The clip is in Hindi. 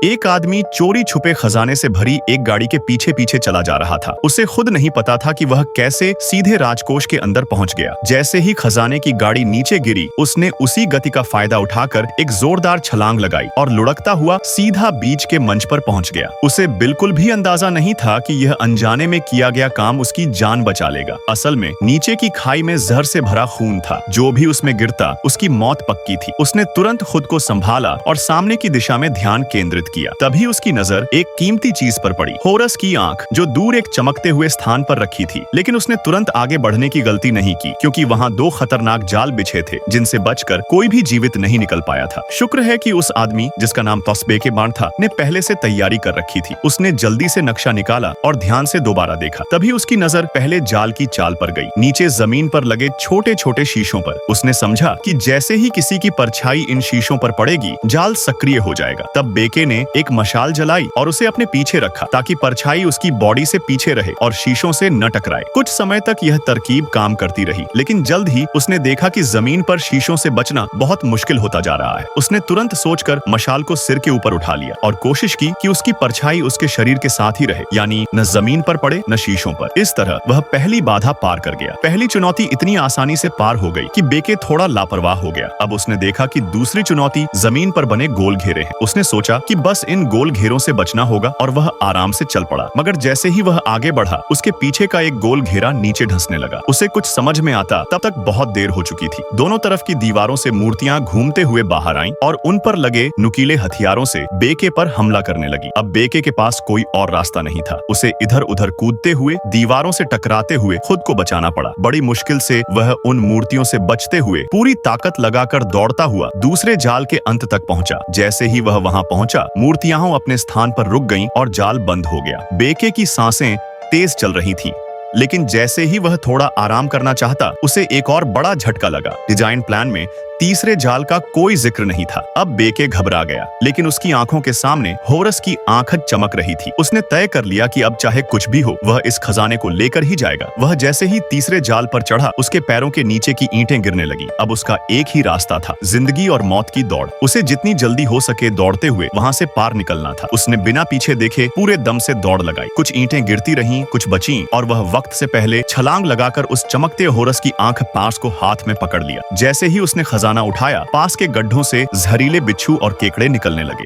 एक आदमी चोरी छुपे खजाने से भरी एक गाड़ी के पीछे पीछे चला जा रहा था। उसे खुद नहीं पता था कि वह कैसे सीधे राजकोष के अंदर पहुंच गया। जैसे ही खजाने की गाड़ी नीचे गिरी, उसने उसी गति का फायदा उठाकर एक जोरदार छलांग लगाई और लुढ़कता हुआ सीधा बीच के मंच पर पहुंच गया। उसे बिल्कुल भी अंदाजा नहीं था कि यह अनजाने में किया गया काम उसकी जान बचा लेगा। असल में नीचे की खाई में जहर से भरा खून था। जो भी उसमें गिरता उसकी मौत पक्की थी। उसने तुरंत खुद को संभाला और सामने की दिशा में ध्यान केंद्रित किया। तभी उसकी नजर एक कीमती चीज पर पड़ी, होरस की आंख, जो दूर एक चमकते हुए स्थान पर रखी थी। लेकिन उसने तुरंत आगे बढ़ने की गलती नहीं की, क्योंकि वहां दो खतरनाक जाल बिछे थे जिनसे बचकर कोई भी जीवित नहीं निकल पाया था। शुक्र है कि उस आदमी, जिसका नाम तस्बेकेबान था, ने पहले से तैयारी कर रखी थी। उसने जल्दी से नक्शा निकाला और ध्यान से दोबारा देखा। तभी उसकी नजर पहले जाल की चाल पर गई, नीचे जमीन पर लगे छोटे छोटे शीशों पर। उसने समझा कि जैसे ही किसी की परछाई इन शीशों पर पड़ेगी, जाल सक्रिय हो जाएगा। तब बेके ने एक मशाल जलाई और उसे अपने पीछे रखा, ताकि परछाई उसकी बॉडी से पीछे रहे और शीशों से न टकराए। कुछ समय तक यह तरकीब काम करती रही, लेकिन जल्द ही उसने देखा कि जमीन पर शीशों से बचना बहुत मुश्किल होता जा रहा है। उसने तुरंत सोचकर मशाल को सिर के ऊपर उठा लिया और कोशिश की कि उसकी परछाई उसके शरीर के साथ ही रहे, यानी न जमीन पर पड़े न शीशों पर। इस तरह वह पहली बाधा पार कर गया। पहली चुनौती इतनी आसानी से पार हो गई कि बेके थोड़ा लापरवाह हो गया। अब उसने देखा कि दूसरी चुनौती जमीन पर बने गोल घेरे हैं। उसने सोचा कि बस इन गोल घेरों से बचना होगा और वह आराम से चल पड़ा। मगर जैसे ही वह आगे बढ़ा, उसके पीछे का एक गोल घेरा नीचे धंसने लगा। उसे कुछ समझ में आता तब तक बहुत देर हो चुकी थी। दोनों तरफ की दीवारों से मूर्तियां घूमते हुए बाहर आईं और उन पर लगे नुकीले हथियारों से बेके पर हमला करने लगी। अब बेके के पास कोई और रास्ता नहीं था। उसे इधर उधर कूदते हुए, दीवारों से टकराते हुए खुद को बचाना पड़ा। बड़ी मुश्किल से वह उन मूर्तियों से बचते हुए पूरी ताकत लगाकर दौड़ता हुआ दूसरे जाल के अंत तक पहुंचा। जैसे ही वह वहां पहुंचा, मूर्तियां अपने स्थान पर रुक गईं और जाल बंद हो गया। बेके की सांसें तेज चल रही थीं, लेकिन जैसे ही वह थोड़ा आराम करना चाहता, उसे एक और बड़ा झटका लगा। डिजाइन प्लान में तीसरे जाल का कोई जिक्र नहीं था। अब बेके घबरा गया, लेकिन उसकी आंखों के सामने होरस की आंख चमक रही थी। उसने तय कर लिया कि अब चाहे कुछ भी हो, वह इस खजाने को लेकर ही जाएगा। वह जैसे ही तीसरे जाल पर चढ़ा, उसके पैरों के नीचे की ईंटें गिरने लगी। अब उसका एक ही रास्ता था, जिंदगी और मौत की दौड़। उसे जितनी जल्दी हो सके दौड़ते हुए वहां से पार निकलना था। उसने बिना पीछे देखे पूरे दम से दौड़ लगाई। कुछ ईंटें गिरती रहीं, कुछ बचीं, और वह वक्त से पहले छलांग लगाकर उस चमकते होरस की आंख पास को हाथ में पकड़ लिया। जैसे ही उसने खजाना उठाया, पास के गड्ढों से जहरीले बिच्छू और केकड़े निकलने लगे।